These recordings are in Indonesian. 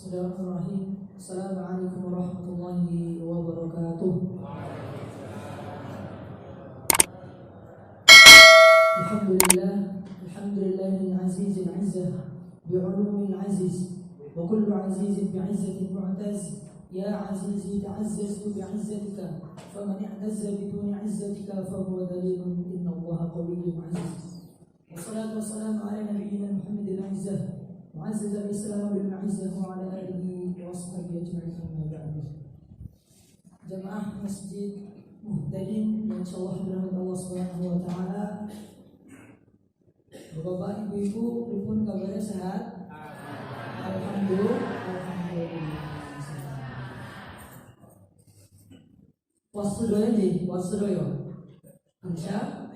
Bismillahirrahmanirrahim. Assalamualaikum warahmatullahi wabarakatuh. Alhamdulillahil azizil izzah bi'ulumil aziz wa kullu azizin bi'izzatin mu'taz. Ya azizi ta'azzaztu bi'izzatika faman i'tazza biduni 'izzatika fahuwa dhalilun innallaha qawiyyun 'aziz. Wassalatu wassalamu ala nabiyyina Muhammadil izzah معزز الإسلام بالمعزة وعلى آله وصحبه أجمعين أما بعد. Jamaah Masjid Muhtadin yang insyaallah dirahmati Allah Subhanahu wa taala. Bapak Ibu pripun kabarnya sehat? Alhamdulillah. Wasudaya nggih, wasudaya. Insyaallah.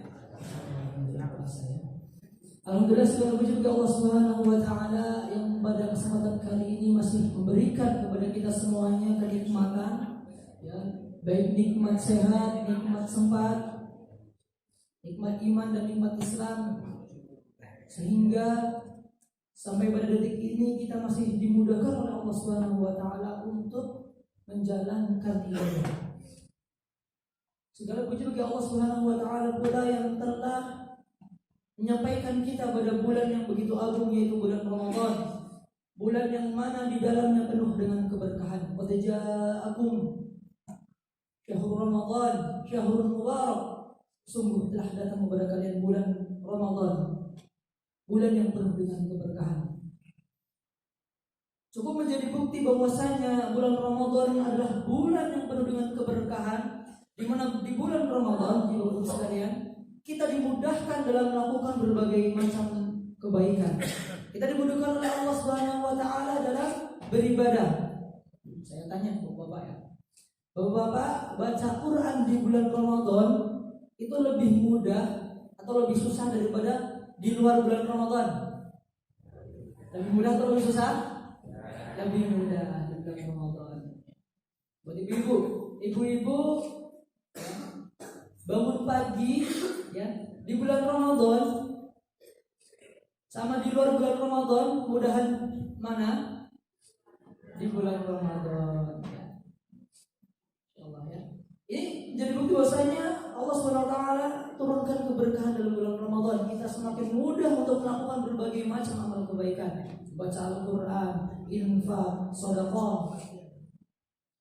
Alhamdulillah segala puji bagi Allah Subhanahu wa taala yang pada kesempatan kali ini masih memberikan kepada kita semuanya kenikmatan, ya, baik nikmat sehat, nikmat sempat, nikmat iman dan nikmat Islam, sehingga sampai pada detik ini kita masih dimudahkan oleh Allah Subhanahu wa taala untuk menjalankan ibadah. Segala puji bagi Allah Subhanahu wa taala pula yang telah menyampaikan kita pada bulan yang begitu agung, yaitu bulan Ramadan, bulan yang mana di dalamnya penuh dengan keberkahan. Qad ja'akum syahrul Ramadan, syahrul mubarak. Sungguh telah datang kepada kalian bulan Ramadan, bulan yang penuh dengan keberkahan. Cukup menjadi bukti bahwasanya bulan Ramadan adalah bulan yang penuh dengan keberkahan, di mana di bulan Ramadan, Bapak-Ibu sekalian, kita dimudahkan dalam melakukan berbagai macam kebaikan. Kita dimudahkan oleh Allah Subhanahu wa taala dalam beribadah. Saya tanya Bapak ya. Bapak baca Quran di bulan Ramadan itu lebih mudah atau lebih susah daripada di luar bulan Ramadan? Lebih mudah atau lebih susah? Lebih mudah di bulan Ramadan. Buat ibu-ibu bangun pagi, ya, di bulan Ramadan sama di luar bulan Ramadan, mudahan mana? Di bulan Ramadan, ya. Insyaallah, ya. Ini jadi bukti bahwasanya Allah Subhanahu wa taala turunkan keberkahan dalam bulan Ramadan. Kita semakin mudah untuk melakukan berbagai macam amal kebaikan, baca Al-Qur'an, infak, sedekah.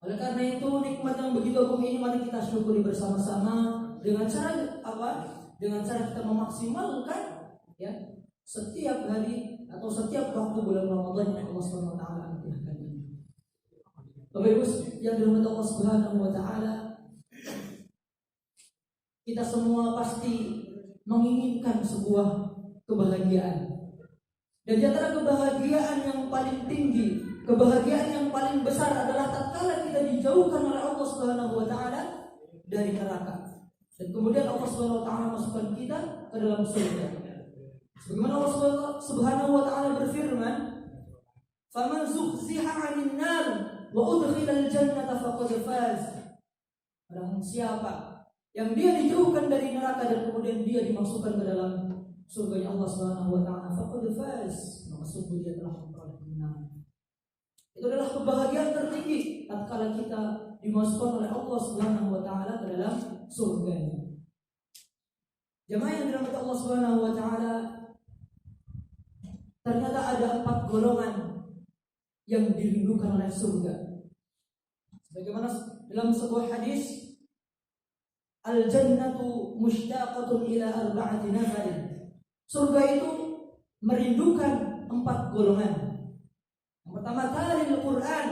Oleh karena itu nikmat yang begitu agung ini mari kita syukuri bersama-sama. Dengan cara apa? Dengan cara kita memaksimalkan, ya, setiap hari atau setiap waktu bulan Ramadan yang Allah Subhanahu wa taala anugerahkan ini. Bapak Ibu yang dirahmati Allah Subhanahu wa taala, kita semua pasti menginginkan sebuah kebahagiaan. Dan di antara kebahagiaan yang paling tinggi, kebahagiaan yang paling besar adalah tatkala kita dijauhkan oleh Allah Subhanahu wa taala dari neraka. Dan kemudian Allah Subhanahu wa taala masukkan kita ke dalam surga. Sebagaimana Allah Subhanahu wa taala berfirman, "Faman zuhziha 'anil nar wa udkhilal jannata faqad faz." Barang siapa yang dia dijauhkan dari neraka dan kemudian dia dimasukkan ke dalam surga Allah Subhanahu wa taala, faqad faz, maka sungguh dia telah memperoleh kemenangan. Itu adalah kebahagiaan tertinggi tatkala kita dimasukkan oleh Allah Subhanahu wa taala ke dalam surganya. Jemaah yang dirahmati Allah Subhanahu wa taala, ternyata ada 4 golongan yang dirindukan oleh surga. Sebagaimana dalam sebuah hadis, al-jannatu mushtaqatun ila arba'ati nafar. Surga itu merindukan 4 golongan. Yang pertama, talil Quran,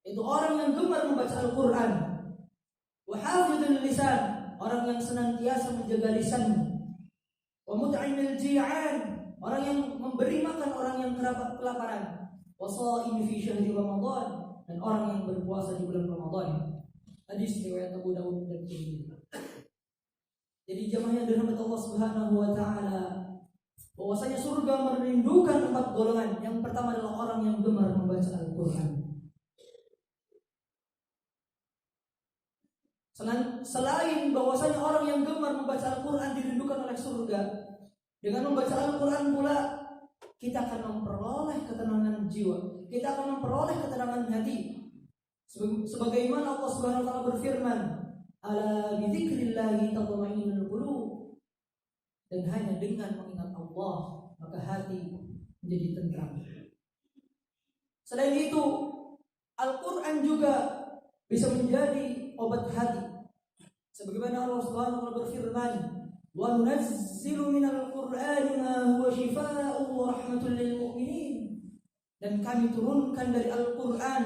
itu orang yang gemar membaca Al-Quran. Wa hafidhul lisan, orang yang senantiasa menjaga lisannya. Wa mut'imil ji'an, orang yang memberi makan orang yang kelaparan. Wa sha'im fi syahri Ramadan, dan orang yang berpuasa di bulan Ramadan. Hadis riwayat Abu Dawud dan Tirmidzi. Jadi jemaah yang dirahmati Allah Subhanahu wa taala, bahwasanya surga merindukan 4 golongan. Yang pertama adalah orang yang gemar membaca Al-Quran. Selain bahwasanya orang yang gemar membaca Al-Quran dirindukan oleh surga, dengan membaca Al-Quran pula kita akan memperoleh ketenangan jiwa, kita akan memperoleh ketenangan hati. Sebagaimana Allah Subhanahu wa taala berfirman, "Ala bi dzikrillahi tatma'innul qulub." Dan hanya dengan mengingat Allah maka hati menjadi tentram. Selain itu, Al-Quran juga bisa menjadi obat hati. Sebagaimana Allah Subhanahu wa taala berfirman, "Wa nunazzilu minal Qur'ani ma huwa shifaa'un wa rahmatun lil mu'minin." Dan kami turunkan dari Al-Quran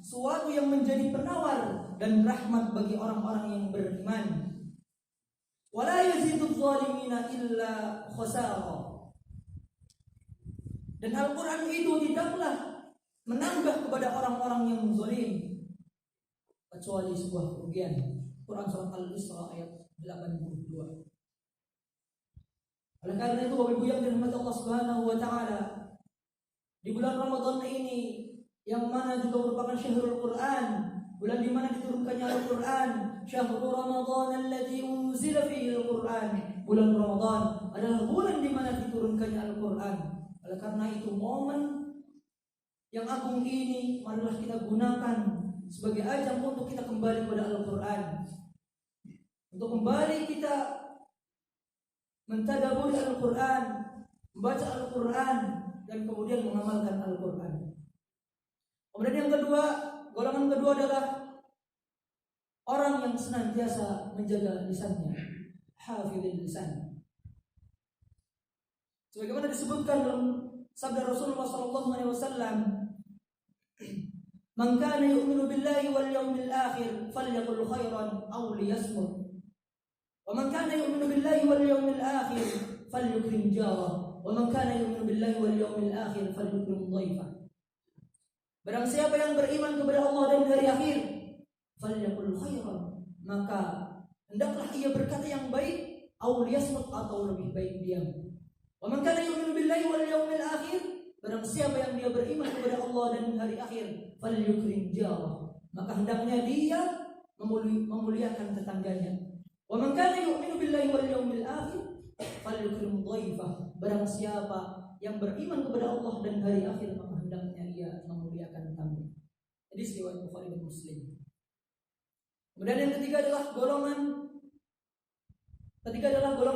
sesuatu yang menjadi penawar dan rahmat bagi orang-orang yang beriman. Wa la yazidudz zalimina illa khasara. Dan Al-Quran itu tidaklah menambah kepada orang-orang yang zalim kecuali sebuah kerugian. Quran surat Al-Isra ayat 82. Oleh karena itu Bapak Ibu yang dirahmati Allah Subhanahu wa taala, di bulan Ramadan ini yang mana juga merupakan syahrul Quran, bulan di mana diturunkannya Al-Quran, syahrul Ramadan alladzi unzila fihi Al-Quran. Bulan Ramadan adalah bulan di mana diturunkannya Al-Quran. Oleh karena itu momen yang agung ini marilah kita gunakan sebagai ajang untuk kita kembali kepada Al-Quran, untuk kembali kita mentadaburi Al-Quran, membaca Al-Quran, dan kemudian mengamalkan Al-Quran. Kemudian yang kedua, golongan kedua adalah orang yang senantiasa menjaga lisannya, hafizil lisan. Sebagaimana disebutkan dalam sabda Rasulullah SAW, "Man kana yu'minu billahi wal yawmil akhir falyaqul khairan aw liyasmut. Wa man kana yu'minu billahi wal yawmil akhir falyukrim jarah. Wa man kana yu'minu billahi wal yawmil akhir falyukrim dhaifah." Barang siapa yang beriman kepada Allah dan hari akhir, falyaqul khairan, maka hendaklah ia berkata yang baik, aw liyasmut, atau lebih baik diam. Wa man kana yu'minu billahi wal yawmil akhir, barang siapa yang dia beriman kepada Allah dan hari akhir, falyukrim jarah, maka hendaknya dia memuliakan tetangganya. Wa man kana yu'minu billahi wal yawmil akhir falyukrim dhaifah, barang siapa yang beriman kepada Allah dan hari akhir, maka hendaknya ia memuliakan tamu. Jadi riwayat Bukhari dan Muslim. Kemudian yang ketiga adalah golongan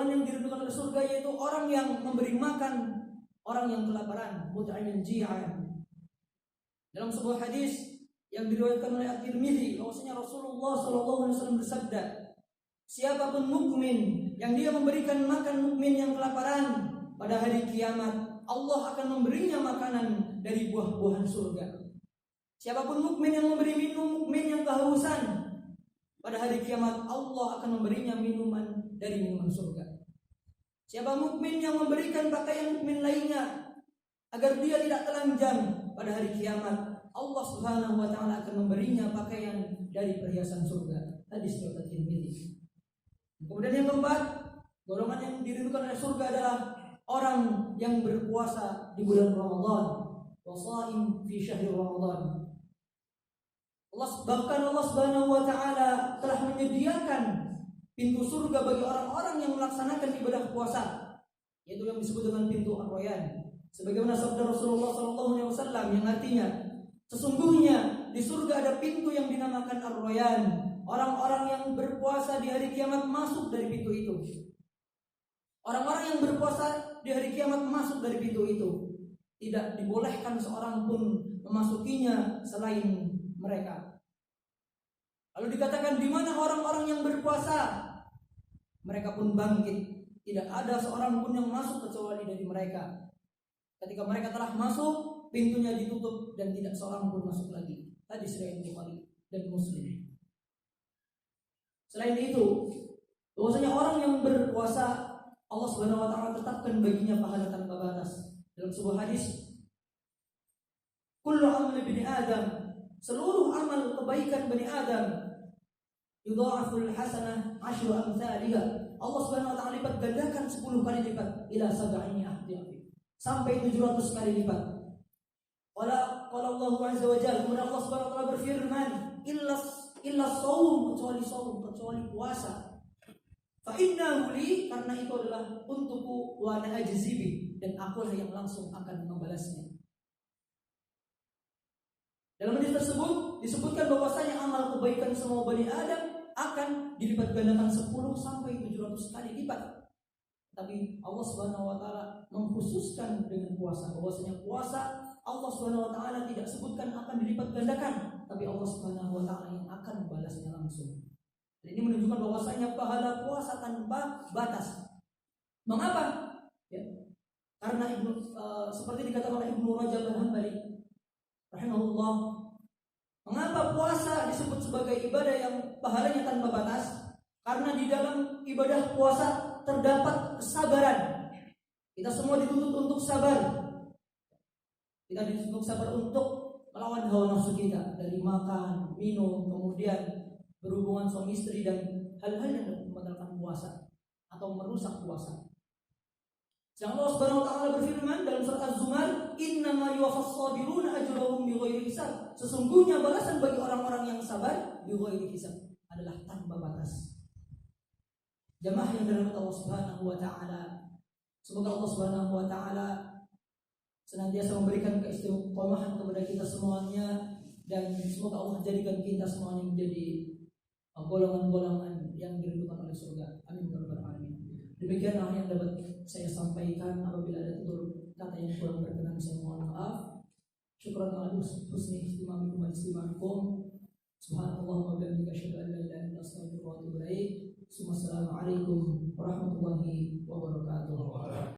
yang dirindukan oleh surga, yaitu orang yang memberi makan orang yang kelaparan, mut'imin ji'an. Dalam sebuah hadis yang diriwayatkan oleh At-Tirmidzi, bahwasanya Rasulullah SAW bersabda, siapapun mukmin yang dia memberikan makan mukmin yang kelaparan, pada hari kiamat Allah akan memberinya makanan dari buah-buahan surga. Siapapun mukmin yang memberi minum mukmin yang kehausan, pada hari kiamat Allah akan memberinya minuman dari minuman surga. Siapa mukmin yang memberikan pakaian mukmin lainnya agar dia tidak telanjang, pada hari kiamat Allah Subhanahu wa taala akan memberinya pakaian dari perhiasan surga. Hadis riwayat Tirmidzi. Kemudian yang keempat, golongan yang dirindukan oleh surga adalah orang yang berpuasa di bulan Ramadan, wasaim fi syahr Ramadan. Bahkan Allah Subhanahu wa taala telah menyediakan pintu surga bagi orang-orang yang melaksanakan ibadah puasa, yaitu yang disebut dengan pintu Ar-Rayyan. Sebagaimana sabda Rasulullah SAW yang artinya, sesungguhnya di surga ada pintu yang dinamakan Ar-Rayyan. Orang-orang yang berpuasa di hari kiamat masuk dari pintu itu. Orang-orang yang berpuasa di hari kiamat masuk dari pintu itu. Tidak dibolehkan seorang pun memasukinya selain mereka. Lalu dikatakan, di mana orang-orang yang berpuasa? Mereka pun bangkit. Tidak ada seorang pun yang masuk kecuali dari mereka. Ketika mereka telah masuk, pintunya ditutup dan tidak seorang pun masuk lagi. Hadis riwayat Bukhari dan Muslim. Selain itu, bahwasanya orang yang berpuasa, Allah Subhanahu wa taala tetapkan baginya pahala tanpa batas. Dalam sebuah hadis, kullu amali bani Adam, seluruh amal kebaikan bani Adam, yudha'aful hasanah 10 amsalha. Allah Subhanahu wa taala lipat gandakan 10 kali lipat, ila 70 ahdiyafi, sampai 700 kali lipat. Qala Allah azza wa jalla, kemudian Allah Subhanahu wa taala berfirman, illa shaum, kecuali puasa. Fa innahu li, karena itu adalah untukku, wa ana ajzibi, dan akulah yang langsung akan membalasnya. Dalam hadis tersebut disebutkan bahwasanya amal kebaikan semua Bani Adam akan dilipat gandakan 10 sampai 700 kali lipat. Tapi Allah Subhanahu wa taala mengkhususkan dengan puasa, bahwasanya puasa Allah Subhanahu wa taala tidak sebutkan akan dilipat gandakan, tapi Allah Subhanahu wa taala yang akan membalasnya langsung. Dan ini menunjukkan bahwasanya pahala puasa tanpa batas. Mengapa? Ya. Karena seperti dikatakan oleh Ibnu Rajab Al-Hambali rahimahullah, mengapa puasa disebut sebagai ibadah yang pahalanya tanpa batas? Karena di dalam ibadah puasa terdapat kesabaran. Kita semua dituntut untuk sabar. Kita dituntut sabar untuk melawan hawa nafsu kita, dari makan, minum, kemudian berhubungan suami istri, dan hal-hal yang membatalkan puasa atau merusak puasa. Sedangkan Allah Subhanahu wa taala berfirman dalam surat Az-Zumar, "Innama yuwaffas sabiruna ajrahum bighairi hisab." Sesungguhnya balasan bagi orang-orang yang sabar bighairi hisab, adalah tanpa batas. Jamaah yang dirahmati Allah Subhanahu wa taala, semoga Allah Subhanahu wa taala senantiasa memberikan keistiqomahan kepada kita semuanya, dan semoga Allah jadikan kita semuanya menjadi golongan-golongan yang dirindukan oleh surga. Amin ya rabbal alamin. Demikianlah yang dapat saya sampaikan. Apabila ada tutur kata yang kurang berkenan, saya mohon maaf. Syukran ala husni istimamikum wa istima'ikum. Subhanallah wa bihamdihi asyhadu an la ilaha illa anta astaghfiruka wa atubu ilaik. Assalamualaikum warahmatullahi wabarakatuh.